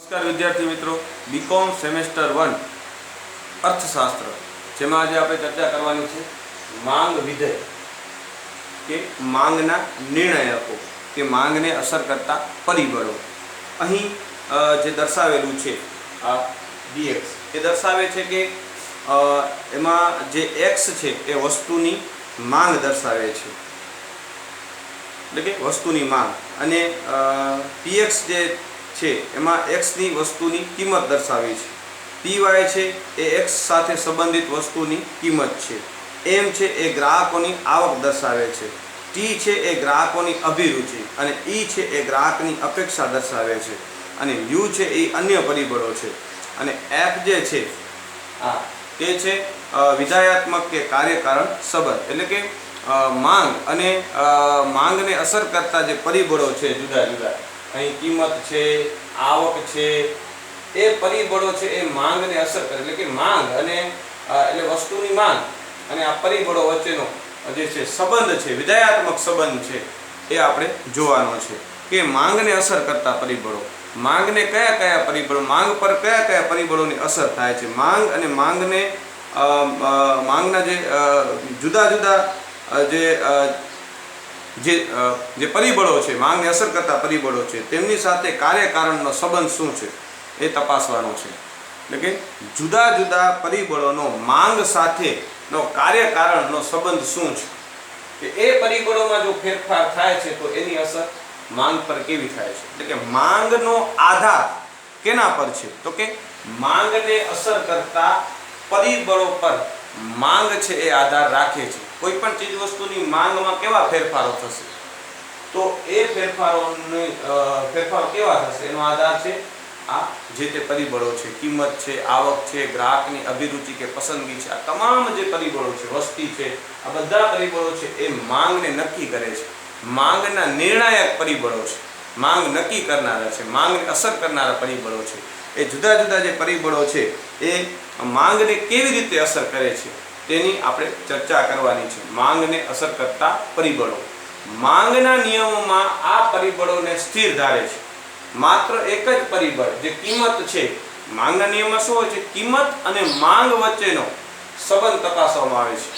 नमस्कार विद्यार्थी मित्रों, बीकॉम सेमेस्टर 1 अर्थशास्त्र जेमां आज आपणे चर्चा करवानी छे मांग विधेय के मांगना निर्णयको के मांगने असर करता परिबळो। अहीं जे दर्शावेलुं छे आ dx ए दर्शावे छे के एमां जे x छे ए वस्तुनी मांग दर्शावे छे, એટલે કે વસ્તુની માંગ, અને px જે છે એમાં x ની વસ્તુની કિંમત દર્શાવી છે, py છે એ x સાથે સંબંધિત વસ્તુની કિંમત છે, m છે એ ગ્રાહકોની આવક દર્શાવે છે, t છે એ ગ્રાહકોની અભિરુચિ અને e છે એ ગ્રાહકની અપેક્ષા દર્શાવે છે, અને u છે એ અન્ય પરિબળો છે, અને f જે છે આ તે છે વિધાયાત્મક કે કાર્યકારણ સંબંધ, એટલે કે मांग अने मांग ने असर करता जे परिबळो छे जुदा जुदा, अहीं किंमत छे, आवक छे, ए परिबळो छे ए मांग ने असर करे, એટલે કે मांग अने એટલે वस्तुनी मांग अने आ परिबळो वच्चेनो जे छे संबंध छे, विधायात्मक संबंध छे, ए आपणे जोवानो छे के मांग ने असर करता परिबळो, मांग ने कया कया परिबळो, मांग पर कया कया परिबळोनी असर थाय छे, मांग अने मांग ने मांगना जे जुदा जुदा जे जे जे परिबळो छे, मांग ने असर करता परिबळो छे, तेमनी साथे कार्यकारणनो संबंध शुं छे ए तपासवानो छे, એટલે કે जुदा जुदा परिबळोनो मांग સાથેનો કાર્યકારણનો સંબંધ શું છે કે એ પરિબળોમાં જો ફેરફાર થાય છે તો એની અસર માંગ પર કેવી થાય છે, એટલે કે માંગનો આધાર કેના પર છે તો કે માંગને અસર કરતા પરિબળો પર मांग छे ए आधार राखे छे। कोई पण चीज वस्तुनी मांग में केवा फेरफारो थशे तो ए फेरफारो केवा थशे एनो आधार छे आ जे ते परिबळो छे, किंमत छे, आवक छे, ग्राहकनी अभिरुचि के पसंदगी छे, आ तमाम जे परिबळो छे, वस्ती छे, आ बधा परिबळो छे ए मांगने नक्की करे छे। मांगना निर्णायक परिबळो छे, मांग नक्की करनारा छे, मांगने असर करनारा परिबळो छे। ए जुदा जुदा जे परिबळो छे ए मांगने केवी रीते असर करे छे तेनी आपणे चर्चा करवानी छे। मांगने असर करता परिबळो, मांगना नियमोमां आ परिबळोने स्थिर धारे छे। मात्र एक ज परिबळ जे किंमत छे, मांगना नियममां शुं होय छे, किंमत अने मांग वच्चेनो संबंध तपासवामां आवे छे,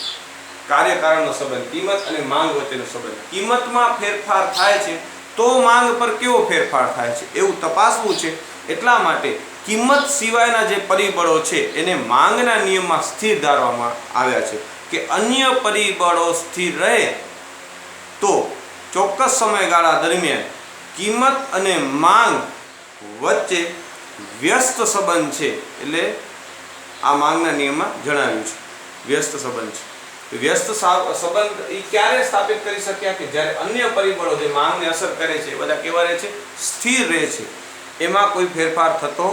कार्यकारणनो संबंध, किंमत अने मांग वच्चेनो संबंध। किंमतमां फेरफार थाय छे तो मांग पर केवो फेरफार थाय छे एवुं तपासवुं छे। એટલા માટે કિંમત સિવાયના જે પરિબળો છે એને માંગના નિયમમાં સ્થિર ધારવામાં આવ્યા છે કે અન્ય પરિબળો સ્થિર રહે તો ચોક્કસ સમયગાળા દરમિયાન કિંમત અને માંગ વચ્ચે વ્યસ્ત સંબંધ છે, એટલે આ માંગના નિયમમાં જણાવ્યું છે વ્યસ્ત સંબંધ છે। વ્યસ્ત સંબંધ એ ક્યારે સ્થાપિત કરી શક્યા કે જ્યારે અન્ય પરિબળો જે માંગને અસર કરે છે એ બધા કેવા રહે છે, સ્થિર રહે છે, એમાં કોઈ ફેરફાર થતો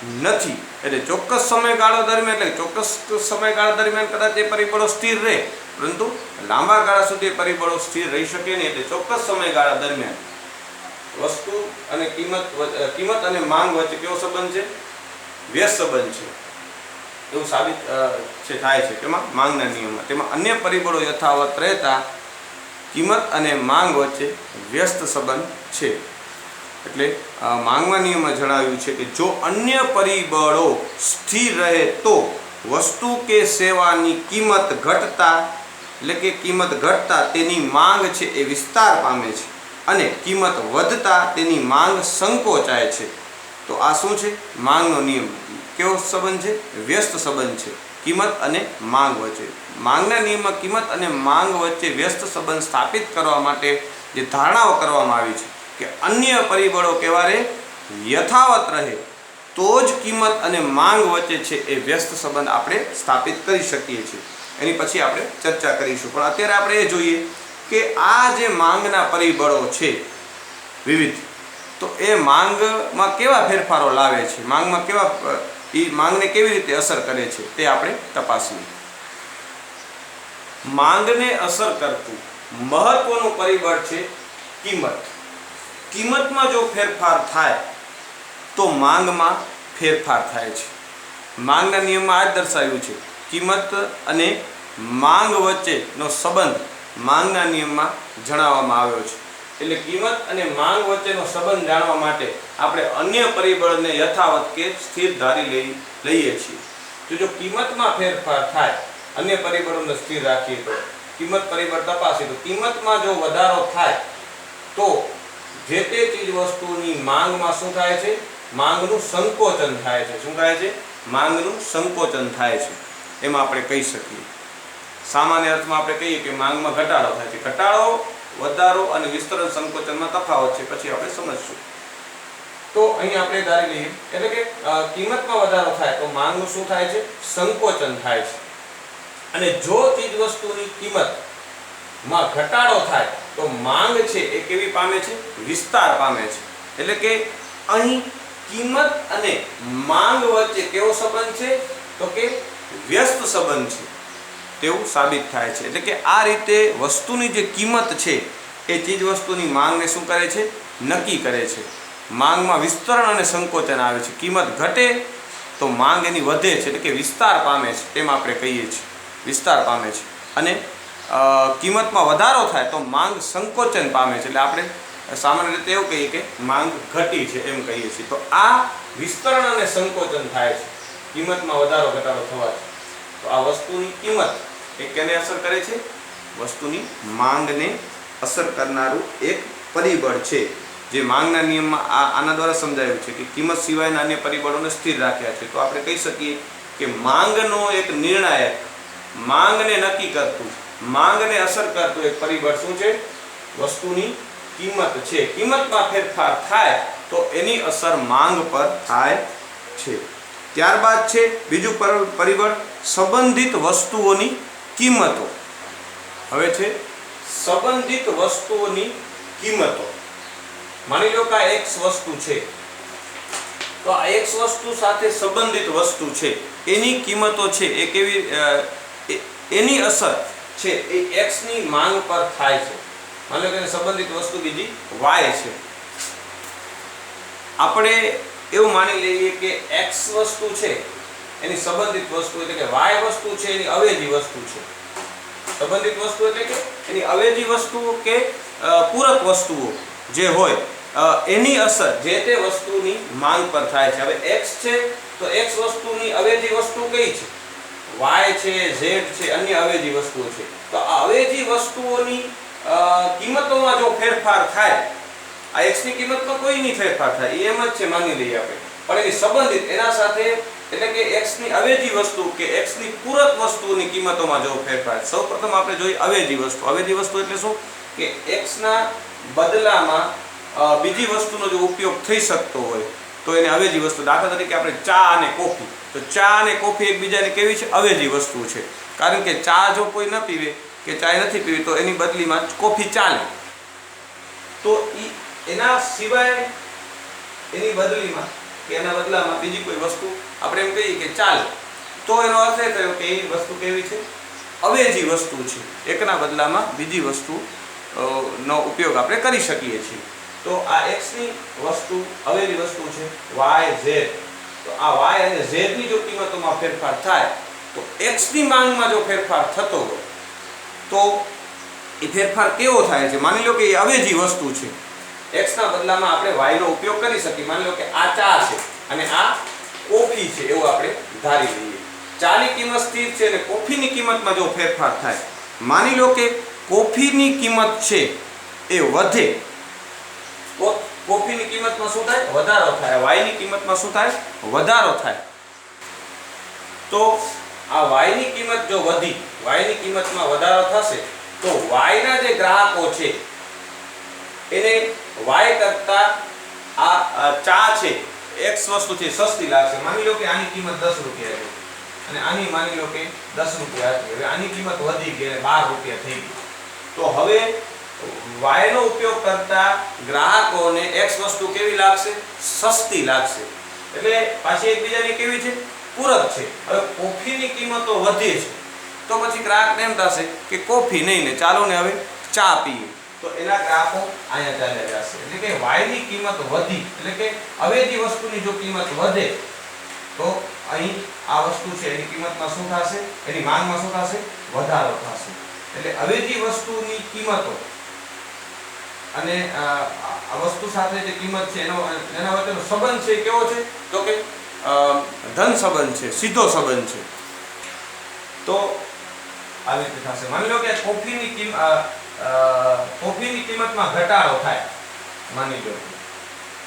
નથી। એટલે ચોક્કસ સમયગાળા દરમિયાન, એટલે ચોક્કસ સમયગાળા દરમિયાન કદાચ એ પરિબળો સ્થિર રહે પરંતુ લાંબા ગાળા સુધી એ પરિબળો સ્થિર રહી શકે નહીં। એટલે ચોક્કસ સમયગાળા દરમિયાન વસ્તુ અને કિંમત અને માંગ વચ્ચે કેવો સંબંધ છે, વ્યસ્ત સંબંધ છે એવું સાબિત છે થાય છે તેમાં માંગના નિયમમાં। તેમાં અન્ય પરિબળો યથાવત રહેતા કિંમત અને માંગ વચ્ચે વ્યસ્ત સંબંધ છે। એટલે માંગના નિયમમાં જણાવ્યું છે કે જો અન્ય પરિબળો સ્થિર રહે તો વસ્તુ કે સેવાની કિંમત ઘટતા, એટલે કે કિંમત ઘટતા તેની માંગ છે એ વિસ્તાર પામે છે અને કિંમત વધતા તેની માંગ સંકોચાય છે। તો આ શું છે, માંગનો નિયમ કેવો સંબંધ છે, વ્યસ્ત સંબંધ છે કિંમત અને માંગ વચ્ચે। માંગના નિયમમાં કિંમત અને માંગ વચ્ચે વ્યસ્ત સંબંધ સ્થાપિત કરવા માટે જે ધારણાઓ કરવામાં આવી છે કે અન્ય પરિબળો કેવા રહે, યથાવત રહે તો જ કિંમત અને માંગ વચ્ચે છે એ વ્યસ્ત સંબંધ આપણે સ્થાપિત કરી શકીએ છીએ। એની પછી આપણે ચર્ચા કરીશું, પણ અત્યારે આપણે એ જોઈએ કે આ જે માંગના પરિબળો છે વિવિધ, તો એ માંગમાં કેવા ફેરફારો લાવે છે, માંગમાં કેવા એ માંગને કેવી રીતે અસર કરે છે તે આપણે તપાસીએ। માંગને અસર કરતું મહત્વનું પરિબળ છે કિંમત। કિંમતમાં જો ફેરફાર થાય તો માંગમાં ફેરફાર થાય છે। માંગના નિયમમાં આ જ દર્શાવ્યું છે, કિંમત અને માંગ વચ્ચેનો સંબંધ માંગના નિયમમાં જણાવવામાં આવ્યો છે। એટલે કિંમત અને માંગ વચ્ચેનો સંબંધ જાણવા માટે આપણે અન્ય પરિબળને યથાવત કે સ્થિર ધારી લઈએ છીએ. તો જો કિંમતમાં ફેરફાર થાય, અન્ય પરિબળોને સ્થિર રાખીએ તો કિંમત પરિબળ તપાસીએ તો કિંમતમાં જો વધારો થાય તો જે તે ચીજ વસ્તુની માંગમાં શું થાય છે? માંગનું સંકોચન થાય છે. શું થાય છે? માંગનું સંકોચન થાય છે. એમાં આપણે કહી શકીએ, સામાન્ય અર્થમાં આપણે કહીએ કે માંગમાં ઘટાડો થાય છે. ઘટાડો, વધારો અને વિસ્તરણ સંકોચનમાં તફાવત છે, પછી આપણે સમજશું. તો અહીં આપણે ધારી લઈએ, એટલે કે કિંમતમાં વધારો થાય તો માંગનું શું થાય છે? સંકોચન થાય છે. અને જો ચીજ વસ્તુની કિંમતમાં ઘટાડો થાય તો માંગ છે એ કેવી પામે છે? વિસ્તાર પામે છે. એટલે કે અહીં કિંમત અને માંગ વચ્ચે કેવો સંબંધ છે? તો કે વ્યસ્ત સંબંધ છે તેવું સાબિત થાય છે. એટલે કે આ રીતે વસ્તુની જે કિંમત છે એ ચીજ વસ્તુની માંગને શું કરે છે? નક્કી કરે છે. માંગમાં વિસ્તરણ અને સંકોચન આવે છે. કિંમત ઘટે તો માંગ એની વધે છે, એટલે કે વિસ્તાર પામે છે, તેમ આપણે કહીએ છીએ. વિસ્તાર પામે છે. અને કિંમતમાં વધારો થાય તો માંગ સંકોચન પામે છે, એટલે આપણે સામાન્ય રીતે એવું કહીએ કે માંગ ઘટી છે એમ કહીએ છીએ. તો આ વિસ્તરણ અને સંકોચન થાય છે કિંમતમાં વધારો ઘટાડો થવાથી. તો આ વસ્તુની કિંમત એ કેને અસર કરે છે? વસ્તુની માંગને અસર કરનારું એક પરિબળ છે, જે માંગના નિયમમાં આના દ્વારા સમજાયું છે કે કિંમત સિવાયના અન્ય પરિબળોને સ્થિર રાખ્યા છે. તો આપણે કહી શકીએ કે માંગનો એક નિર્ણાયક, માંગને નક્કી કરતું, માંગને અસર કરતું એક પરિબળ શું છે? વસ્તુની કિંમત છે. કિંમતમાં ફેરફાર થાય તો એની અસર માંગ પર થાય છે. ત્યારબાદ છે બીજું પરિબળ સંબંધિત વસ્તુઓની કિંમતો. હવે છે સંબંધિત વસ્તુઓની કિંમતો. માની લો કે આ x વસ્તુ છે, તો આ x વસ્તુ સાથે સંબંધિત વસ્તુ છે, એની કિંમતો છે એ કેવી, એની અસર છે એ x ની માંગ પર થાય છે. માની લો કે સંબંધિત વસ્તુ બીજી y છે. આપણે એવું માની લઈએ કે x વસ્તુ છે એની સંબંધિત વસ્તુ, એટલે કે y વસ્તુ છે એની અવેજી વસ્તુ છે. સંબંધિત વસ્તુ એટલે કે એની અવેજી વસ્તુઓ કે પૂરક વસ્તુઓ જે હોય એની અસર જે તે વસ્તુની માંગ પર થાય છે. હવે x છે તો x વસ્તુની અવેજી વસ્તુ કઈ છે? y છે, z છે, અન્ય અવેજી વસ્તુઓ છે. તો આ અવેજી વસ્તુઓની કિંમતોમાં જો ફેરફાર થાય, આ x ની કિંમતમાં કોઈ નહીં ફેરફાર થાય, એમ જ છે માની લઈએ આપણે, પણ એની સંબંધિત એના સાથે, એટલે કે x ની અવેજી વસ્તુ કે x ની પૂરક વસ્તુની કિંમતોમાં જો ફેરફાર. સૌપ્રથમ આપણે જોઈએ અવેજી વસ્તુ. અવેજી વસ્તુ એટલે શું? કે x ના બદલામાં બીજી વસ્તુનો જો ઉપયોગ થઈ શકતો હોય તો એને અવેજી વસ્તુ. દાખલા તરીકે આપણે ચા અને કોફી, તો ચા અને કોફી એકબીજાને કેવી છે? અવેજી વસ્તુ છે. કારણ કે ચા જો કોઈ ન પીવે કે ચા નથી પીવી તો એની બદલીમાં કોફી ચાલે. તો એના સિવાય એની બદલીમાં કે એના બદલામાં બીજી કોઈ વસ્તુ આપણે એમ કહીએ કે ચાલે, તો એનો અર્થ એ થયો કે એ વસ્તુ કેવી છે? અવેજી વસ્તુ છે. એકના બદલામાં બીજી વસ્તુ નો ઉપયોગ આપણે કરી શકીએ છીએ. તો આ x ની વસ્તુ અવેજી વસ્તુ છે y, z. તો આ y અને z ની જો કિંમતોમાં ફેરફાર થાય તો x ની માંગમાં જો ફેરફાર થતો હોય તો એ ફેરફાર કેવો થાય છે? માની લો કે એ અવેજી વસ્તુ છે, x ના બદલામાં આપણે y નો ઉપયોગ કરી શકીએ. માની લો કે આ ચા છે અને આ કોફી છે એવું આપણે ધારી લઈએ. ચાની કિંમત સ્થિર છે અને કોફીની કિંમતમાં જો ફેરફાર થાય, માની લો કે કોફીની કિંમત છે એ વધે, કોફીની કિંમતમાં શું થાય? વધારો થાય. y ની કિંમતમાં શું થાય? વધારો થાય. તો આ y ની કિંમત જો વધી, y ની કિંમતમાં વધારો થશે તો y ના જે ગ્રાહકો છે એને y કરતા આ ચા છે x વસ્તુ છે સસ્તી લાગશે. માની લો કે આની કિંમત 10 રૂપિયા છે અને આની માની લો કે 10 રૂપિયા હતી. હવે આની કિંમત વધી ગઈ અને 12 રૂપિયા થઈ ગઈ. તો હવે y નો ઉપયોગ કરતા ગ્રાહકોને x વસ્તુ કેવી લાગશે? સસ્તી લાગશે. એટલે પાછી એકબીજાની કેવી છે? પૂરક છે. હવે કોફીની કિંમતો વધે છે તો પછી ગ્રાહકને એમ થશે કે કોફી નહીં ને ચાલો ને હવે ચા પીએ, તો એના ગ્રાહકો અહીંયા ચાલ્યા જશે. એટલે કે y ની કિંમત વધી, એટલે કે અવેજી વસ્તુની જો કિંમત વધે તો અહીં આ વસ્તુ છે એની કિંમતમાં શું થશે? એની માંગમાં શું થશે? વધારો થશે. એટલે અવેજી વસ્તુની કિંમતો અને આ વસ્તુ સાથે જે કિંમત છે એના વચ્ચેનો સંબંધ છે કેવો છે? તો કે ધન સંબંધ છે, સીધો સંબંધ છે. તો આવી રીતે થશે. માની લો કે કોફીની કિંમતમાં ઘટાડો થાય. માની લો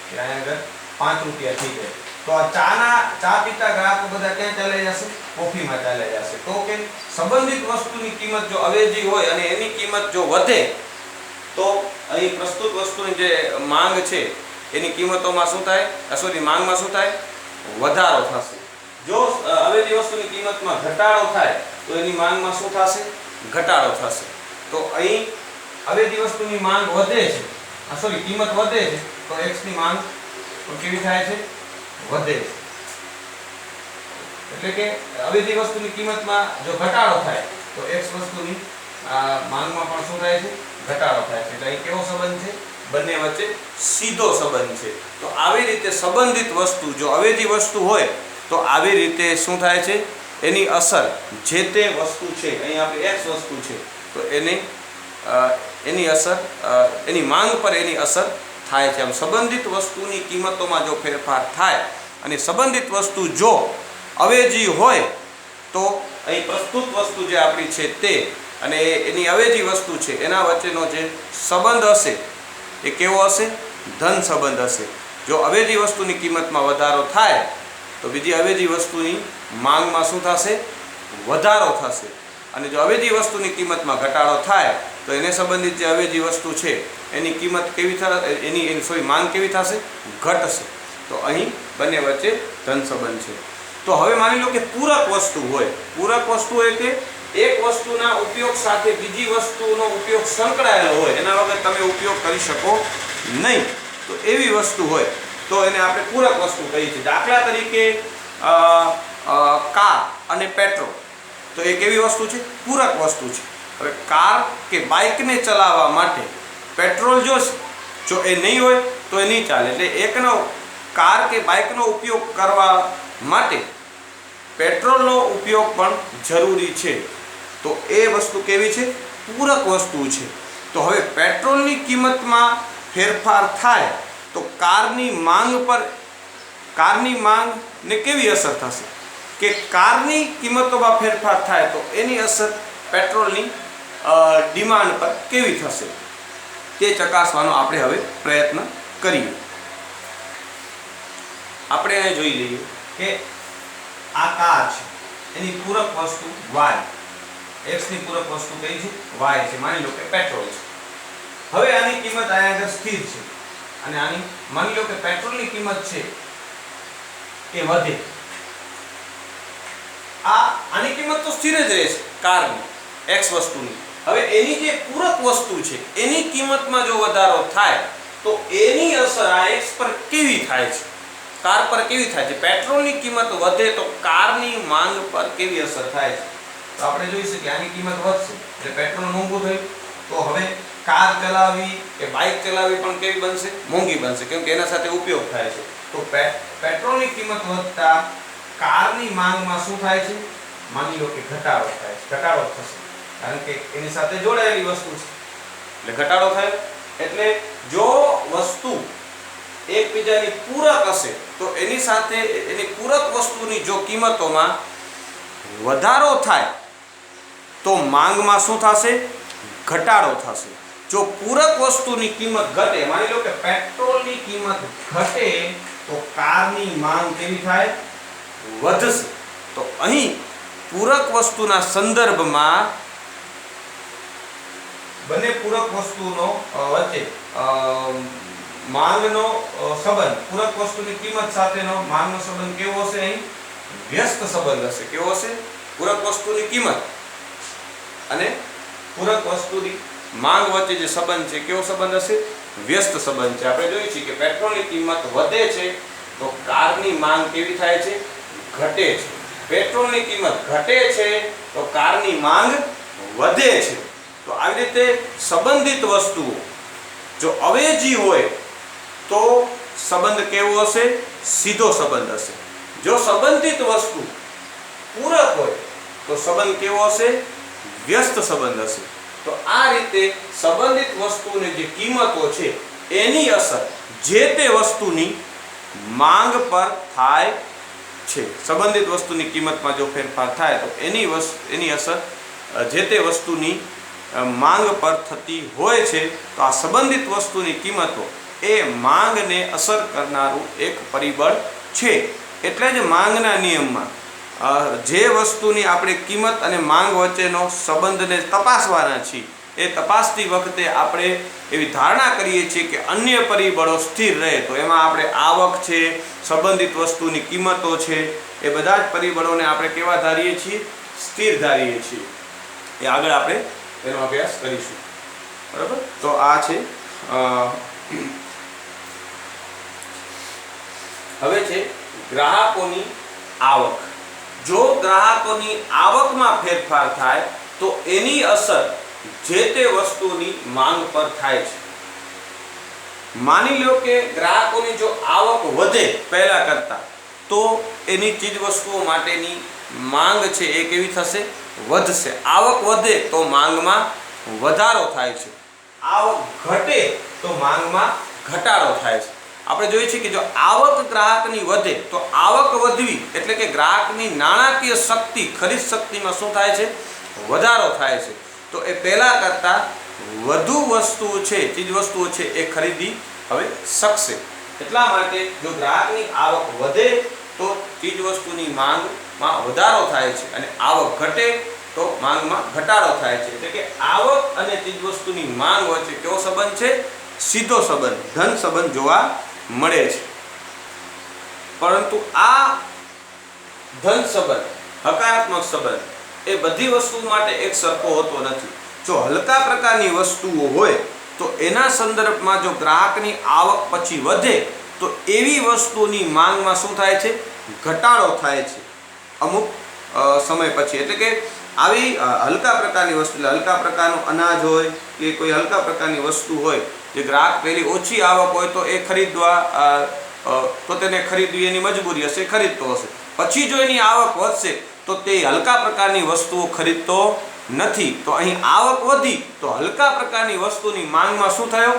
કે અહીંયા આગળ 5 રૂપિયા થઈ જાય, તો આ ચા પીતા ગ્રાહકો બધા ક્યાં ચાલ્યા જશે? કોફીમાં ચાલ્યા જશે. તો કે સંબંધિત વસ્તુની કિંમત જો અવેજી હોય અને એની કિંમત જો વધે તો અહીં પ્રસ્તુત વસ્તુની જે માંગ છે એની કિંમતોમાં શું થાય? માંગમાં શું થાય? વધારો થશે. જો અવેજી વસ્તુની કિંમતમાં ઘટાડો થાય તો એની માંગમાં શું થશે? ઘટાડો થશે. તો અહીં અવેજી વસ્તુની માંગ વધે છે, કિંમત વધે છે, તો x ની માંગ કેવી થાય છે? વધે છે. એટલે કે અવેજી વસ્તુની કિંમતમાં જો ઘટાડો થાય તો x વસ્તુની માંગમાં પણ શું થાય છે? ઘટાડો થાય છે. એટલે અહીં કેવો સંબંધ છે? બંને વચ્ચે સીધો સંબંધ છે. તો આવી રીતે સંબંધિત વસ્તુ જો અવેજી વસ્તુ હોય તો આવી રીતે શું થાય છે? એની અસર જે તે વસ્તુ છે, અહીં આપણી x વસ્તુ છે, તો એની અસર એની માંગ પર એની અસર થાય છે. આમ સંબંધિત વસ્તુની કિંમતોમાં જો ફેરફાર થાય અને સંબંધિત વસ્તુ જો અવેજી હોય તો અહીં પ્રસ્તુત વસ્તુ જે આપણી છે તે અને એની અવેજી વસ્તુ છે એના વચ્ચેનો જે સંબંધ હશે એ કેવો હશે? ધન સંબંધ હશે. જો અવેજી વસ્તુની કિંમતમાં વધારો થાય તો બીજી અવેજી વસ્તુની માંગમાં શું થશે? વધારો થશે. અને જો અવેજી વસ્તુની કિંમતમાં ઘટાડો થાય તો એને સંબંધિત જે અવેજી વસ્તુ છે એની કિંમત કેવી થશે? એની માંગ કેવી થશે? ઘટશે. તો અહીં બંને વચ્ચે ધન સંબંધ છે. તો હવે માની લો કે પૂરક વસ્તુ હોય. પૂરક વસ્તુ એ કે એક વસ્તુના ઉપયોગ સાથે બીજી વસ્તુનો ઉપયોગ સંકળાયેલો હોય, એના વગર તમે ઉપયોગ કરી શકો નહીં. તો એવી વસ્તુ હોય તો એને આપણે પૂરક વસ્તુ કહીએ છીએ. દાખલા તરીકે કાર અને પેટ્રોલ, તો એ કેવી વસ્તુ છે? પૂરક વસ્તુ છે. હવે કાર કે બાઇકને ચલાવવા માટે પેટ્રોલ જોશે, જો એ નહીં હોય તો એ નહીં ચાલે. એટલે એકનો કાર કે બાઇકનો ઉપયોગ કરવા માટે પેટ્રોલનો ઉપયોગ પણ જરૂરી છે. તો એ વસ્તુ કેવી છે? પૂરક વસ્તુ છે. તો હવે પેટ્રોલની કિંમતમાં ફેરફાર થાય તો કારની માંગને કેવી અસર થશે? કે કારની કિંમતોમાં ફેરફાર થાય તો એની અસર પેટ્રોલની ડિમાન્ડ પર કેવી થશે તે ચકાસવાનો આપણે હવે પ્રયત્ન કરીએ. આપણે અહીં જોઈ લઈએ કે આ કાર છે, એની પૂરક વસ્તુ y, x ની પૂરક વસ્તુ કઈ છે? y છે. માની લો કે પેટ્રોલ છે. હવે આની કિંમત અહીંયા આગળ સ્થિર છે અને માની લો કે પેટ્રોલની કિંમત છે એ વધે. આની કિંમત તો સ્થિર જ રહેશે કારની, x વસ્તુની. હવે એની જે પૂરક વસ્તુ છે એની કિંમતમાં જો વધારો થાય તો એની અસર આ x પર કેવી થાય છે? કાર પર કેવી થાય છે? પેટ્રોલની કિંમત વધે તો કારની માંગ પર કેવી અસર થાય છે? તો આપણે જોઈ શકીએ આની કિંમત વધશે એટલે પેટ્રોલ મોંઘું થયું. તો હવે કાર ચલાવવી કે બાઇક ચલાવવી પણ કેવી બનશે? મોંઘી બનશે, કેમ કે એના સાથે ઉપયોગ થાય છે. તો પેટ્રોલની કિંમત વધતા કારની માંગમાં શું થાય છે? માની લો કે ઘટાડો થાય છે. ઘટાડો થશે કારણ કે એની સાથે જોડાયેલી વસ્તુ છે એટલે ઘટાડો થાય. એટલે જો વસ્તુ એકબીજાની પૂરક હશે તો એની સાથે એની પૂરક વસ્તુની જો કિંમતોમાં વધારો થાય તો માંગમાં શું થશે? ઘટાડો થશે. જો પૂરક વસ્તુની કિંમત ઘટે, માની લો કે પેટ્રોલની કિંમત ઘટે તો કારની માંગ કેવી થાય? વધશે. તો અહીં પૂરક વસ્તુના સંદર્ભમાં બંને પૂરક વસ્તુનો વચ્ચે માંગનો સંબંધ, પૂરક વસ્તુની કિંમત સાથેનો માંગનો સંબંધ કેવો હશે? અહીં વ્યસ્ત સંબંધ હશે. કેવો હશે? પૂરક વસ્તુની કિંમત અને પૂરક વસ્તુની માંગ વચ્ચે જે સંબંધ છે કેવો સંબંધ હશે? વ્યસ્ત સંબંધ છે. આપણે જોઈએ છીએ કે પેટ્રોલની કિંમત વધે છે તો કારની માંગ કેવી થાય છે? ઘટે છે. પેટ્રોલની કિંમત ઘટે છે તો કારની માંગ વધે છે. તો આવી રીતે સંબંધિત વસ્તુઓ જો અવેજી હોય તો સંબંધ કેવો હશે? સીધો સંબંધ હશે. જો સંબંધિત વસ્તુ પૂરક હોય તો સંબંધ કેવો હશે? વ્યસ્ત સંબંધ હશે. તો આ રીતે સંબંધિત વસ્તુની જે કિંમતો છે એની અસર જે તે વસ્તુની માંગ પર થાય છે. સંબંધિત વસ્તુની કિંમતમાં જો ફેરફાર થાય તો એની અસર જે તે વસ્તુની માંગ પર થતી હોય છે. તો આ સંબંધિત વસ્તુની કિંમતો એ માંગને અસર કરનારું એક પરિબળ છે. એટલે જ માંગના નિયમમાં જે વસ્તુની આપણે કિંમત અને માંગ વચ્ચેનો સંબંધને તપાસવાના છીએ એ તપાસતી વખતે આપણે એવી ધારણા કરીએ છીએ કે અન્ય પરિબળો સ્થિર રહે. તો એમાં આપણે આવક છે, સંબંધિત વસ્તુની કિંમતો છે, એ બધા જ પરિબળોને આપણે કેવા ધારીએ છીએ? સ્થિર ધારીએ છીએ. એ આગળ આપણે એનો અભ્યાસ કરીશું. બરાબર. તો આ છે હવે છે ગ્રાહકોની આવક. જો ગ્રાહકોની આવકમાં ફેરફાર થાય તો એની અસર જે તે વસ્તુની માંગ પર થાય છે. માની લો કે ગ્રાહકોની જો આવક વધે પહેલા કરતા તો એની ચીજ વસ્તુઓ માટેની માંગ છે એ કેવી થશે? વધશે. આવક વધે તો માંગમાં વધારો થાય છે. આવક ઘટે તો માંગમાં ઘટાડો થાય છે. આપણે જોઈએ છીએ કે જો આવક ગ્રાહકની વધે તો આવક વધવી એટલે કે ગ્રાહકની નાણાકીય શક્તિ, ખરીદ શક્તિમાં શું થાય છે? વધારો થાય છે. તો એ પહેલા કરતાં વધુ વસ્તુઓ છે, ચીજ વસ્તુઓ છે એ ખરીદી હવે શકશે. એટલા માટે જો ગ્રાહકની આવક વધે તો ચીજ વસ્તુની માંગમાં વધારો થાય છે અને આવક ઘટે તો માંગમાં ઘટાડો થાય છે. એટલે કે આવક અને ચીજ વસ્તુની માંગ વચ્ચે કેવો સંબંધ છે? સીધો સંબંધ, ધન સંબંધ જોવા મળે છે. પરંતુ આ ધન સંબંધ, હકારાત્મક સંબંધ એ બધી વસ્તુ માટે એક સરખો હોતો નથી. જો હલકા પ્રકારની વસ્તુઓ હોય તો એના સંદર્ભમાં જો ગ્રાહકની આવક પછી વધે તો એવી વસ્તુની માંગમાં શું થાય છે? ઘટાડો થાય છે અમુક સમય પછી. એટલે કે આવી હલકા પ્રકારની વસ્તુ, હલકા પ્રકારનું અનાજ હોય કે કોઈ હલકા પ્રકારની વસ્તુ હોય જે ગ્રાહક પહેલી ઓછી આવક હોય તો એ ખરીદવા તો તેને ખરીદવી એની મજબૂરી હશે, ખરીદતો હશે. પછી જો એની આવક વધશે તો તે હલકા પ્રકારની વસ્તુઓ ખરીદતો નથી. તો અહીં આવક વધી તો હલકા પ્રકારની વસ્તુની માંગમાં શું થયો?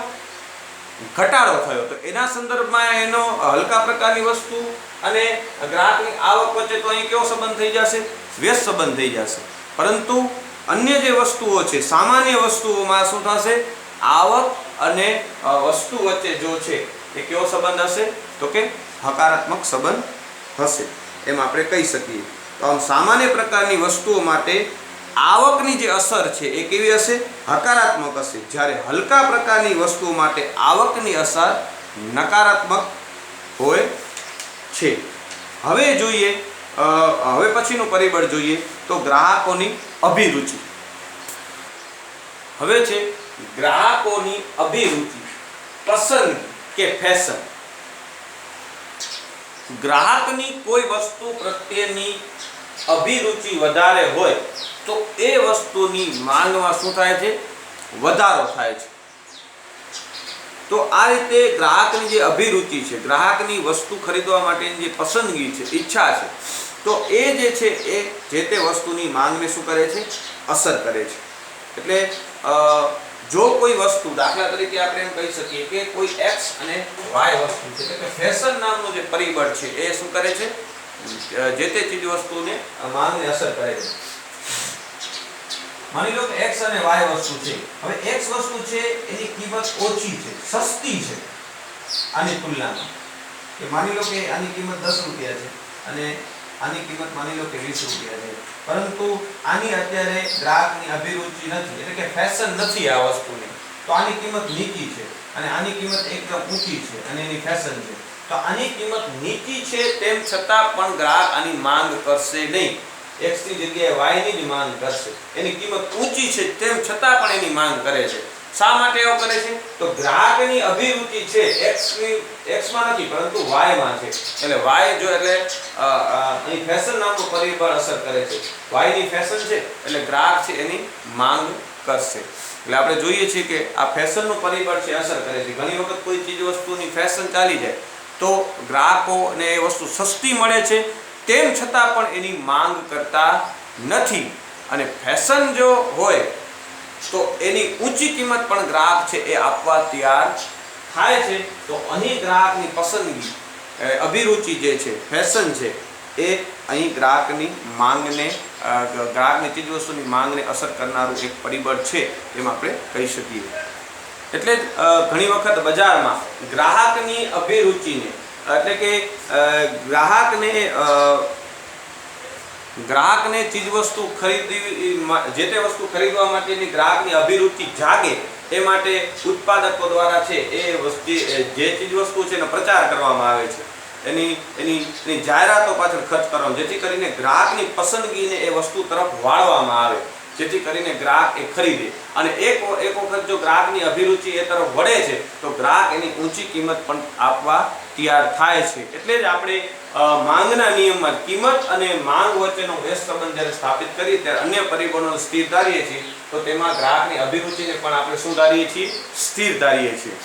ઘટાડો થયો. તો એના સંદર્ભમાં એનો હલકા પ્રકારની વસ્તુ અને ગ્રાહકની આવક વચ્ચે તો અહીં કેવો સંબંધ થઈ જશે? વ્યસ્ત સંબંધ થઈ જશે. પરંતુ અન્ય જે વસ્તુઓ છે, સામાન્ય વસ્તુઓમાં શું થશે? આવક અને વસ્તુ વચ્ચે જો છે એ કેવો સંબંધ હશે? તો કે હકારાત્મક સંબંધ હશે એમ આપણે કહી શકીએ. તો આમ સામાન્ય પ્રકારની વસ્તુઓ માટે આવકની જે અસર છે એ કેવી હશે? હકારાત્મક હશે. જ્યારે હલકા પ્રકારની વસ્તુઓ માટે આવકની અસર નકારાત્મક હોય છે. હવે જોઈએ, હવે પછીનું પરિબળ જોઈએ તો ગ્રાહકોની અભિરુચિ. હવે છે ગ્રાહકોની અભિરુચિ, પસંદ કે ફેશન. ગ્રાહકની કોઈ વસ્તુ પ્રત્યેની અભિરુચિ વધારે હોય તો એ વસ્તુની માંગમાં શું થાય છે? વધારો થાય છે. તો આ રીતે ગ્રાહકની જે અભિરુચિ છે, ગ્રાહકની વસ્તુ ખરીદવા માટેની જે પસંદગી છે, ઈચ્છા છે, તો એ જે છે એ જે તે વસ્તુની માંગને શું કરે છે? અસર કરે છે. એટલે જો કોઈ વસ્તુ, દાખલા તરીકે આપણે એમ કહી શકીએ કે કોઈ એક્સ અને વાય વસ્તુ છે, એટલે કે ફેશન નામનું જે પરિબળ છે એ શું કરે છે? જે તે ચીજ વસ્તુને માંગને અસર કરે છે. માની લો કે એક્સ અને વાય વસ્તુ છે. હવે એક્સ વસ્તુ છે એની કિંમત ઓછી છે, સસ્તી છે આની તુલનામાં. કે માની લો કે આની કિંમત 10 રૂપિયા છે અને આની કિંમત માની લો કે 20 રૂપિયા છે. પરંતુ આની અત્યારે ગ્રાહકની અભિરુચિ નથી, એટલે કે ફેશન નથી આ વસ્તુની, તો આની કિંમત નીચી છે અને આની કિંમત એકદમ ઊંચી છે અને એની ફેશન છે. તો આની કિંમત નીચી છે તેમ છતાં પણ ગ્રાહક આની માંગ કરશે નહીં. x ની જગ્યાએ y ની જ માંગ કરશે. એની કિંમત ઊંચી છે તેમ છતાં પણ એની માંગ કરે છે. શા માટે એવું કરે છે? તો ગ્રાહકની અભિરુચિ છે x માં નથી પરંતુ y માં છે. એટલે y જો એટલે અહીં ફેશન નામનું પરિબળ અસર કરે છે. y ની ફેશન છે એટલે ગ્રાહક છે એની માંગ કરશે. એટલે આપણે જોઈએ છીએ કે આ ફેશનનું પરિબળ છે અસર કરે છે. ઘણી વખત કોઈ ચીજ વસ્તુની ફેશન ચાલી જાય તો ગ્રાહકોને એ વસ્તુ સસ્તી મળે છે તેમ છતાં પણ એની માંગ કરતા નથી. અને ફેશન જો હોય તો એની ઊંચી કિંમત પણ ગ્રાહક છે એ આપવા તૈયાર થાય છે. તો અહીં ગ્રાહકની પસંદગી, અભિરુચિ જે છે, ફેશન છે, એ અહીં ગ્રાહકની માંગને, ગ્રાહકની ચીજવસ્તુની માંગને અસર કરનારું એક પરિબળ છે એમ આપણે કહી શકીએ. એટલે જ ઘણી વખત બજારમાં ગ્રાહકની અભિરુચિને, એટલે કે ગ્રાહકને ચીજવસ્તુ ખરીદવી, જે તે વસ્તુ ખરીદવા માટેની ગ્રાહકની અભિરુચિ જાગે એ માટે ઉત્પાદકો દ્વારા છે એ જે ચીજવસ્તુ છે એનો પ્રચાર કરવામાં આવે છે, એની જાહેરાતો પાછળ ખર્ચ કરવાનો, જેથી કરીને ગ્રાહકની પસંદગીને એ વસ્તુ તરફ વાળવામાં આવે, જેથી કરીને ગ્રાહક એ ખરીદે. અને એક વખત જો ગ્રાહકની અભિરુચિ એ તરફ વળે છે તો ગ્રાહક એની ઊંચી કિંમત પણ આપવા તૈયાર થાય છે. એટલે જ આપણે માંગના નિયમમાં કિંમત અને માંગ વચ્ચેનો વ્યસ્ત સંબંધ જ્યારે સ્થાપિત કરીએ ત્યારે અન્ય પરિબળોને સ્થિર ધારીએ છીએ, તો તેમાં ગ્રાહકની અભિરુચિને પણ આપણે શું ધારીએ છીએ? સ્થિર ધારીએ છીએ.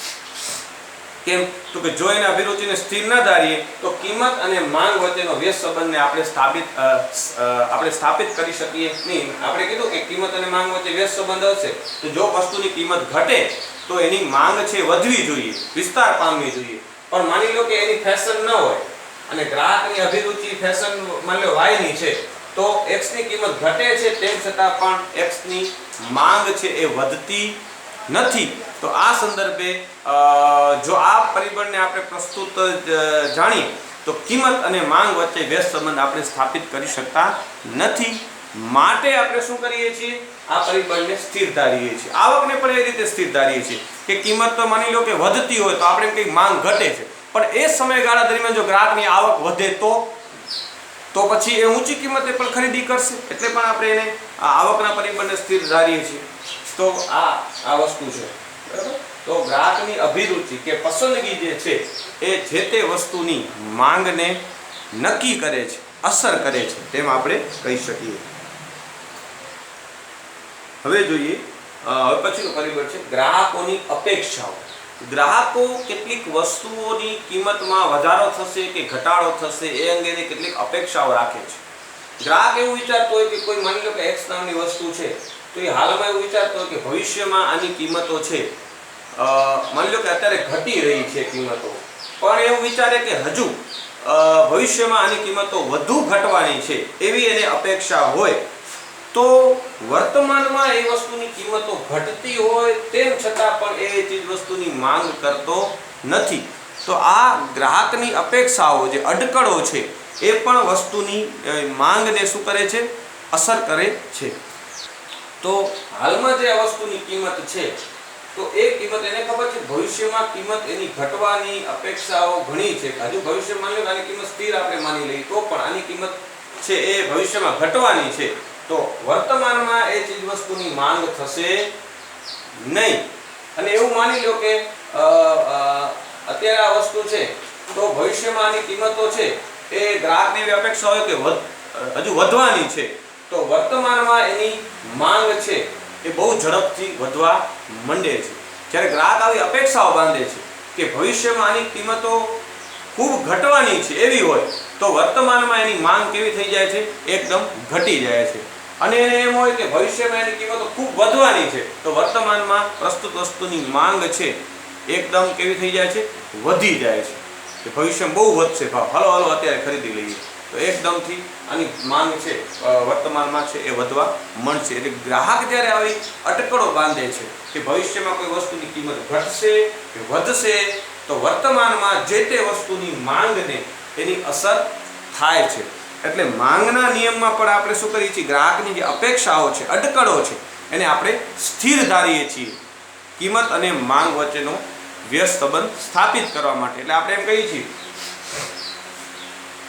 કેમ? તો કે જો એને અભિરુચિને સ્થિર ન ધારીએ તો કિંમત અને માંગ વચ્ચેનો વ્યસ્ત સંબંધને આપણે સ્થાપિત કરી શકીએ નહીં. આપણે કીધું કે કિંમત અને માંગ વચ્ચે વ્યસ્ત સંબંધ હશે તો જો વસ્તુની કિંમત ઘટે તો એની માંગ છે વધવી જોઈએ, વિસ્તાર પામવી જોઈએ. પણ માની લો કે એની ફેશન ન હોય અને ગ્રાહકની અભિરુચિ ફેશન માની લો Y ની છે, તો X ની કિંમત ઘટે છે તેમ છતાં પણ X ની માંગ છે એ વધતી નથી. તો આ સંદર્ભે જો આ પરિબળને આપણે પ્રસ્તુત જાણીએ તો કિંમત અને માંગ વચ્ચે વ્યસ્ત સંબંધ આપણે સ્થાપિત કરી શકતા નથી. માટે આપણે શું કરીએ છીએ? આ પરિબળને સ્થિર ધારીએ છીએ. આવકને પણ એ રીતે સ્થિર ધારીએ છીએ કે કિંમત તો માની લો કે વધતી હોય તો આપણે કંઈક માંગ ઘટે છે, પણ એ સમયગાળા દરમિયાન જો ગ્રાહકની આવક વધે તો પછી એ ઊંચી કિંમતે પણ ખરીદી કરશે, એટલે પણ આપણે એને આવકના પરિબળને સ્થિર ધારીએ છીએ. તો આ વસ્તુ છે, બરાબર. તો ગ્રાહકની અભિરુચિ કે પસંદગી જે છે એ જે તે વસ્તુની માંગને નક્કી કરે છે, અસર કરે છે, તેમ આપણે કહી શકીએ. હવે જોઈએ, હવે પછીનું પરિબળ છે ગ્રાહકોની અપેક્ષાઓ. ગ્રાહકો કેટલીક વસ્તુઓની કિંમતમાં વધારો થશે કે ઘટાડો થશે એ અંગેની કેટલીક અપેક્ષાઓ રાખે છે. ગ્રાહક એવું વિચારતો હોય કે કોઈ માની લો કે X નામની વસ્તુ છે, તો એ હાલમાં એવું વિચારતો હોય કે ભવિષ્યમાં આની કિંમતો છે, માની લો કે અત્યારે ઘટી રહી છે કિંમતો, પણ એવું વિચારે કે હજુ ભવિષ્યમાં આની કિંમતો વધુ ઘટવાની છે એવી એને અપેક્ષા હોય, તો વર્તમાનમાં એ વસ્તુની કિંમતો ઘટતી હોય તેમ છતાં પણ એ ચીજ વસ્તુની માંગ કરતો નથી. તો આ ગ્રાહકની અપેક્ષાઓ, જે અડકળો છે, એ પણ વસ્તુની માંગને શું કરે છે? અસર કરે છે. તો હાલમાં જે આ વસ્તુની કિંમત છે, તો એ કિંમત એને ખબર છે ભવિષ્યમાં કિંમત એની ઘટવાની અપેક્ષાઓ ઘણી છે. હજુ ભવિષ્યમાં માની લો આની કિંમત સ્થિર આપણે માની લઈએ તો પણ આની કિંમત છે એ ભવિષ્યમાં ઘટવાની છે, તો વર્તમાનમાં એ ચીજ વસ્તુની માંગ થશે નહીં. અને એવું માની લો કે અત્યારે આ વસ્તુ છે તો ભવિષ્યમાં આની કિંમતો છે એ ગ્રાહકની એવી અપેક્ષા હોય કે હજુ વધવાની છે, તો વર્તમાનમાં એની માંગ છે એ બહુ ઝડપથી વધવા માંડે છે. જ્યારે ગ્રાહક આવી અપેક્ષાઓ બાંધે છે કે ભવિષ્યમાં આની કિંમતો ખૂબ ઘટવાની છે એવી હોય, તો વર્તમાનમાં એની માંગ કેવી થઈ જાય છે? એકદમ ઘટી જાય છે. અને એને એમ હોય કે ભવિષ્યમાં એની કિંમતો ખૂબ વધવાની છે, તો વર્તમાનમાં પ્રસ્તુત વસ્તુની માંગ છે એકદમ કેવી થઈ જાય છે? વધી જાય છે કે ભવિષ્યમાં બહુ વધશે ભાવ, હાલો અત્યારે ખરીદી લઈએ, તો એકદમથી આની માંગ છે વર્તમાનમાં છે એ વધવા મળશે. એટલે ગ્રાહક જ્યારે આવી અટકળો બાંધે છે કે ભવિષ્યમાં કોઈ વસ્તુની કિંમત ઘટશે કે વધશે, તો વર્તમાનમાં જે તે વસ્તુની માંગને એની અસર થાય છે. એટલે માંગના નિયમમાં પણ આપણે શું કરીએ છીએ? ગ્રાહકની જે અપેક્ષાઓ છે, અટકળો છે, એને આપણે સ્થિર ધારીએ છીએ કિંમત અને માંગ વચ્ચેનો વ્યસ્ત સંબંધ સ્થાપિત કરવા માટે. એટલે આપણે એમ કહીએ છીએ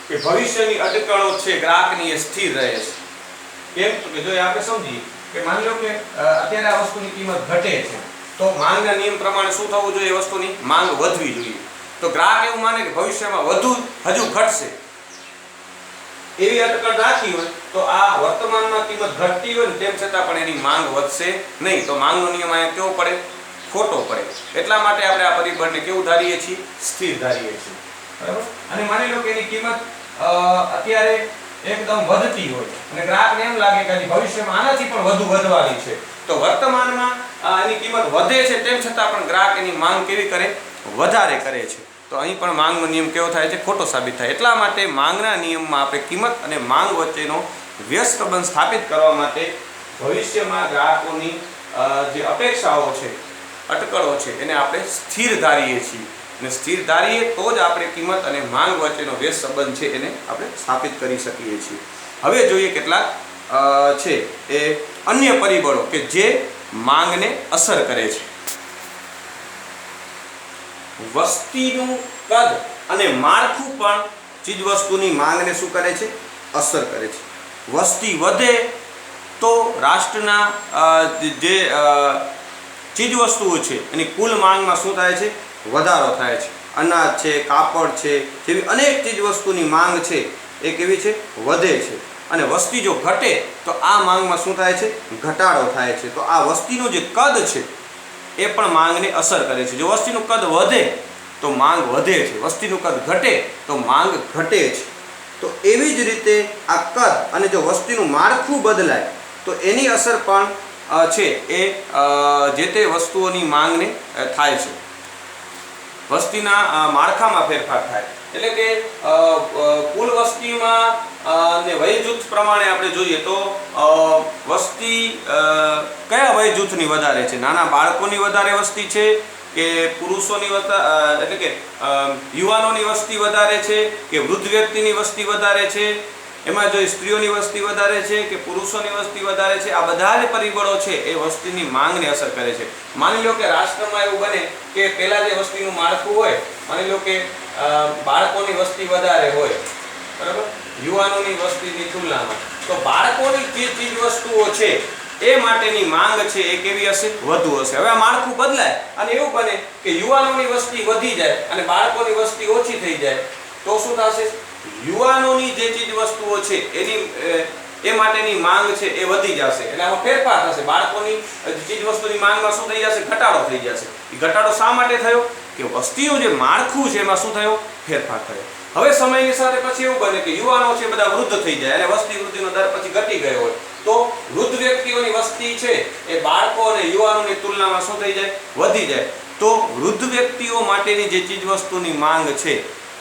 કે ભવિષ્યની અટકળો છે ગ્રાહકની એ સ્થિર રહે છે. કેમ? તો કે જો આપણે સમજીએ કે માની લો કે અત્યારે આ વસ્તુની કિંમત ઘટે છે, તો માંગના નિયમ પ્રમાણે શું થવું જોઈએ? એ વસ્તુની માંગ વધવી જોઈએ. તો ગ્રાહક એવું માને કે ભવિષ્યમાં હજુ ઘટશે એવી અટકળ રાખી હોય, તો આ વર્તમાનમાં કિંમત ઘટતી હોય ને તેમ છતાં પણ એની માંગ વધશે નહીં. તો માંગનો નિયમ અહીંયા કેવો પડે? ખોટો પડે. એટલા માટે આપણે આ પરિબળને કેવું ધારીએ છીએ? સ્થિર ધારીએ છીએ, બરાબર. અને માની લો કે એની કિંમત અત્યારે એકદમ વધતી હોય અને ગ્રાહકને એમ લાગે કે ભવિષ્યમાં આનાથી પણ વધુ વધવાની છે, તો વર્તમાનમાં એની કિંમત વધે છે, તેમ છતાં પણ ગ્રાહક એની માંગ કેવી કરે? વધારે કરે છે. તો અહીં પણ માંગનો નિયમ કેવો થાય છે? ખોટો સાબિત થાય. એટલા માટે માંગના નિયમમાં આપણે કિંમત અને માંગ વચ્ચેનો વ્યસ્ત સંબંધ સ્થાપિત કરવા માટે ભવિષ્યમાં ગ્રાહકોની જે અપેક્ષાઓ છે, અટકળો છે, એને આપણે સ્થિર ધારીએ છીએ. અને સ્થિર ધારીએ તો જ આપણે કિંમત અને માંગ વચ્ચેનો વ્યસ્ત સંબંધ છે એને આપણે સ્થાપિત કરી શકીએ છીએ. હવે જોઈએ કેટલાક છે એ અન્ય પરિબળો કે જે માંગને અસર કરે છે. વસ્તીનું કદ અને માળખું પણ ચીજવસ્તુની માંગને શું કરે છે? અસર કરે છે. વસ્તી વધે તો રાષ્ટ્રના જે ચીજવસ્તુઓ છે એની કુલ માંગમાં શું થાય છે? વધારો થાય છે. અનાજ છે, કાપડ છે, જેવી અનેક ચીજવસ્તુની માંગ છે એ કેવી છે? વધે છે. અને વસ્તી જો ઘટે તો આ માંગમાં શું થાય છે? ઘટાડો થાય છે. તો આ વસ્તીનું જે કદ છે એ પણ માંગને અસર કરે છે. જો વસ્તીનું કદ વધે તો માંગ વધે છે, વસ્તીનું કદ ઘટે તો માંગ ઘટે છે. તો એવી જ રીતે આ કદ અને જો વસ્તીનું માળખું બદલાય તો એની અસર પણ છે એ જે તે વસ્તુઓની માંગને થાય છે. વસ્તીના માળખામાં ફેરફાર થાય એટલે કે કુલ વસ્તીમાં ને વય જૂથ પ્રમાણે આપણે જોઈએ તો વસ્તી કયા વય જૂથની વધારે છે? નાના બાળકોની વધારે વસ્તી છે કે પુરુષોની એટલે કે યુવાનોની વસ્તી વધારે છે કે વૃદ્ધ વ્યક્તિની વસ્તી વધારે છે? એમાં જો સ્ત્રીઓની વસ્તી વધારે છે કે પુરુષોની વસ્તી વધારે છે? આ બધા જ પરિબળો છે એ વસ્તીની માંગને અસર કરે છે. માની લો કે રાષ્ટ્રમાં એવું બને કે પહેલા જે વસ્તીનું માળખું હોય, માની લો કે બાળકોની વસ્તી વધારે હોય, બરાબર, યુવાનોની વસ્તીની તુલનામાં, તો બાળકોની જે ચીજ વસ્તુઓ છે એ માટેની માંગ છે એ કેવી હશે? વધુ હશે. હવે આ માળખું બદલાય અને એવું બને કે યુવાનોની વસ્તી વધી જાય અને બાળકોની વસ્તી ઓછી થઈ જાય, તો શું થશે? યુવાનોની જે ચીજ વસ્તુઓ છે એની એ માટેની માંગ છે એ વધી જશે. એટલે આમાં ફેરફાર થશે. બાળકોની ચીજ વસ્તુની માંગમાં શું થઈ જશે? ઘટાડો થઈ જશે. એ ઘટાડો શા માટે થયો? કે વસ્તીનું જે માળખું છે એમાં શું થયો? ફેરફાર થયો. હવે સમયની સાથે પછી એવું બને કે યુવાનો છે બધા વૃદ્ધ થઈ જાય અને વસ્તી વૃદ્ધિનો દર પછી ઘટી ગયો હોય, તો વૃદ્ધ વ્યક્તિઓની વસ્તી છે એ બાળકો અને યુવાનોની તુલનામાં શું થઈ જાય? વધી જાય. તો વૃદ્ધ વ્યક્તિઓ માટેની જે ચીજ વસ્તુની માંગ છે,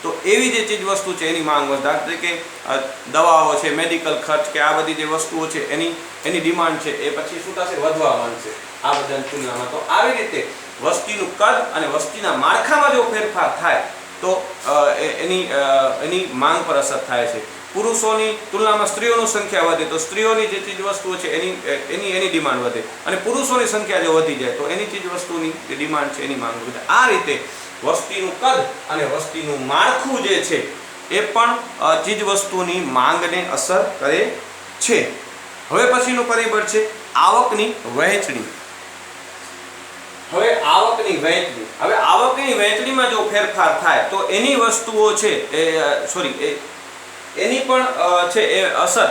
તો એવી જે ચીજ વસ્તુ છે એની માંગ વધે. દાખલા તરીકે દવાઓ છે, મેડિકલ ખર્ચ કે આ બધી જે વસ્તુઓ છે એની ડિમાન્ડ છે એ પછી શું થશે? વધવા માંડશે આ બધાની તુલનામાં. તો આવી રીતે વસ્તીનું કદ અને વસ્તીના માળખામાં જો ફેરફાર થાય તો એની માંગ પર અસર થાય છે. પુરુષોની તુલનામાં સ્ત્રીઓની સંખ્યા વધે તો સ્ત્રીઓની જે ચીજ વસ્તુઓ છે એની ડિમાન્ડ વધે, અને પુરુષોની સંખ્યા જો વધી જાય તો એની ચીજ વસ્તુની જે ડિમાન્ડ છે એની માંગ વધે. આ રીતે વસ્તીનું કદ અને વસ્તીનું માળખું જે છે એ પણ ચીજ વસ્તુની માંગને અસર કરે છે. હવે પછીનું પરિબળ છે આવકની વહેંચણી. હવે આવકની વહેંચણીમાં જો ફેરફાર થાય તો એની વસ્તુઓ છે એની પણ છે એ અસર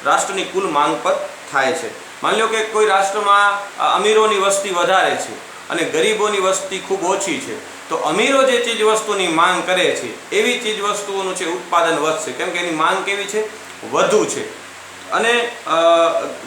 રાષ્ટ્રની કુલ માંગ પર થાય છે. માની લો કે કોઈ રાષ્ટ્રમાં અમીરોની વસ્તી વધારે છે અને ગરીબોની વસ્તી ખૂબ ઓછી છે, તો અમીરો જે ચીજ વસ્તુની માંગ કરે છે એવી ચીજ વસ્તુઓનું છે ઉત્પાદન વધશે, કેમ કે એની માંગ કેવી છે? વધુ છે. અને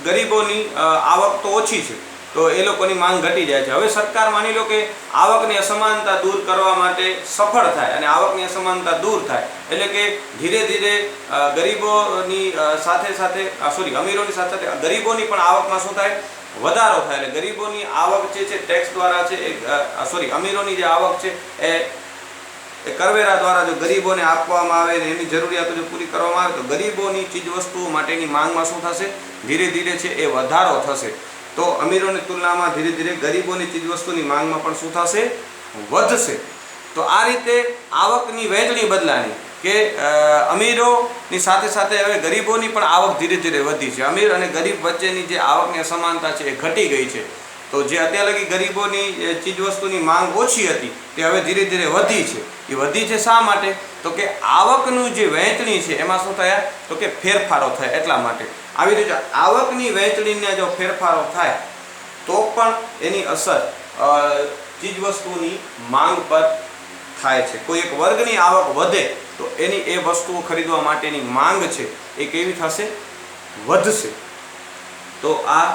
ગરીબોની આવક તો ઓછી છે તો એ લોકોની માંગ ઘટી જાય છે. હવે સરકાર માની લો કે આવકની અસમાનતા દૂર કરવા માટે સફળ થાય અને આવકની અસમાનતા દૂર થાય એટલે કે ધીરે ધીરે અમીરોની સાથે સાથે ગરીબોની પણ આવકમાં શું થાય? વધારો થાય. એટલે ગરીબોની આવક જે છે ટેક્સ દ્વારા છે અમીરોની જે આવક છે એ કરવેરા દ્વારા જો ગરીબોને આપવામાં આવે ને એની જરૂરિયાતો જો પૂરી કરવામાં આવે તો ગરીબોની ચીજ વસ્તુઓ માટેની માંગમાં શું થશે? ધીરે ધીરે છે એ વધારો થશે. તો અમીરોની તુલનામાં ધીરે ધીરે ગરીબોની ચીજ વસ્તુની માંગમાં પણ શું થશે? વધશે. તો આ રીતે આવકની વહેંચણી બદલાની કે અમીરોની સાથે સાથે હવે ગરીબોની પણ આવક ધીરે ધીરે વધી છે. અમીર અને ગરીબ વચ્ચેની જે આવકની અસમાનતા છે એ ઘટી ગઈ છે. તો જે અત્યાર લગી ગરીબોની ચીજ વસ્તુની માંગ ઓછી હતી તે હવે ધીરે ધીરે વધી છે. એ વધી છે શા માટે? તો કે આવકનું જે વહેંચણી છે એમાં શું થયા? તો કે ફેરફારો થયા એટલા માટે. આવી રીતે આવકની વહેંચણીને જો ફેરફારો થાય તો પણ એની અસર ચીજ વસ્તુની માંગ પર થાય છે. કોઈ એક વર્ગની આવક વધે તો એની એ વસ્તુઓ ખરીદવા માટેની માંગ છે એ કેવી થશે? વધશે. તો આ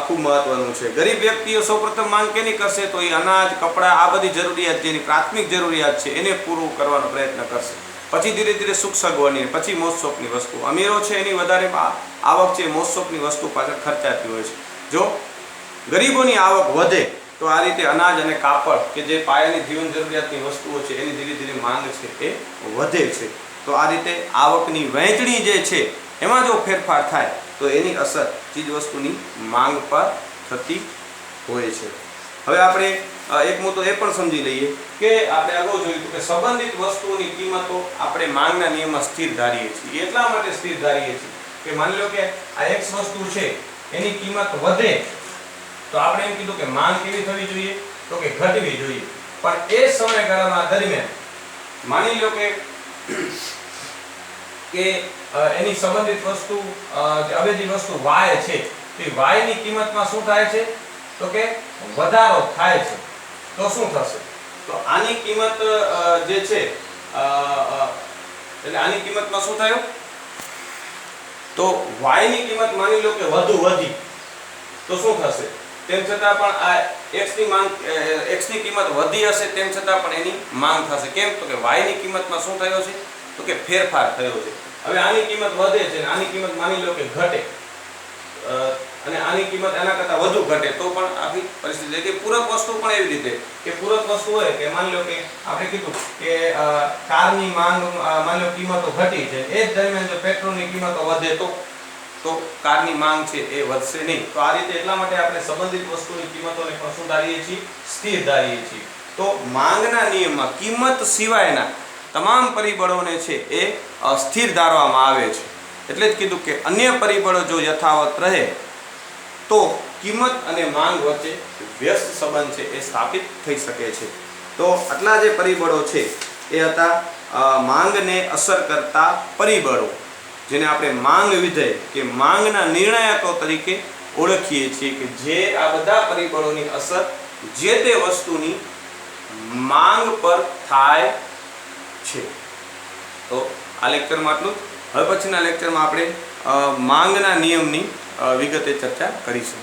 ખૂબ મહત્વનું છે. ગરીબ વ્યક્તિઓ સૌપ્રથમ માંગ કેની કરશે? તો એ અનાજ, કપડાં, આ બધી જરૂરિયાત, જેની પ્રાથમિક જરૂરિયાત છે એને પૂરું કરવાનો પ્રયત્ન કરશે. પછી ધીરે ધીરે સુખ સગવડની, પછી મોજશોખની વસ્તુ. અમીરો છે એની વધારે આવક છે મોજશોખની વસ્તુ પાછળ ખર્ચાતી હોય છે. જો ગરીબોની આવક વધે તો આ રીતે અનાજ અને કાપડ કે જે પાયાની જીવન જરૂરિયાતની વસ્તુઓ છે એની ધીરે ધીરે માંગ છે એ વધે છે. તો આ રીતે આવકની વહેંચણી જે છે એમાં જો ફેરફાર થાય તો એની અસર ચીજવસ્તુની માંગ પર થતી હોય છે. હવે આપણે એક મુદ્દો એ પણ સમજી લઈએ કે આપણે અગાઉ જોયું કે સંબંધિત વસ્તુઓની કિંમતો આપણે માંગના નિયમમાં સ્થિર ધારીએ છીએ. એટલા માટે સ્થિર ધારીએ છીએ કે માની લો કે આ X વસ્તુ છે એની કિંમત વધે તો આપણે એમ કીધું કે માંગ કેવી થવી જોઈએ? તો કે ઘટવી જોઈએ. પણ એ સમયગાળાના દરમિયાન માની લો કે એની સંબંધિત વસ્તુ અવેજી વસ્તુ Y છે તો Y ની કિંમતમાં શું થાય છે? તો કે વધારો થાય છે. તો શું થશે? તો આની કિંમત જે છે એટલે આની કિંમતમાં શું થયું? તો Y ની કિંમત માની લો કે વધુ વધી તો શું થશે? તેમ છતાં પણ આ X ની કિંમત વધી હશે તેમ છતાં પણ એની માંગ થશે. કેમ? તો કે Y ની કિંમતમાં શું થયો છે? તો કે ફેરફાર થયો છે. હવે આની કિંમત વધે છે અને આની કિંમત માની લો કે ઘટે અને આની કિંમત એના કરતાં વધુ ઘટે તો પણ આવી પરિસ્થિતિ કે પૂરક વસ્તુ પણ એવી રીતે કે પૂરક વસ્તુ હોય કે માની લો કે આપણે કીધું કે કારની માંગ માની લો કિંમતો ઘટી છે એ જ દરમિયાન જો પેટ્રોલની કિંમતો વધે તો કારની માંગ છે એ વધશે નહીં. તો આ રીતે એટલા માટે આપણે સંબંધિત વસ્તુની કિંમતોને પણ શું ધારીએ છીએ? સ્થિર ધારીએ છીએ. તો માંગના નિયમમાં કિંમત સિવાયના તમામ પરિબળોને છે એ અસ્થિર ધારવામાં આવે છે. એટલે જ કીધું કે અન્ય પરિબળો જો યથાવત રહે તો કિંમત અને માંગ વચ્ચે વ્યસ્ત સંબંધ છે એ સ્થાપિત થઈ શકે છે. તો આટલા જે પરિબળો છે એ હતા માંગને અસર કરતા પરિબળો, જેને આપણે માંગ વિધેય કે માંગના નિર્ણાયકો તરીકે ઓળખીએ છીએ કે જે આ બધા પરિબળોની અસર જે તે વસ્તુની માંગ પર થાય છે. તો આ લેક્ચરમાં આટલું. હવે પછીના લેક્ચરમાં આપણે માંગના નિયમની વિગતે ચર્ચા કરીશું.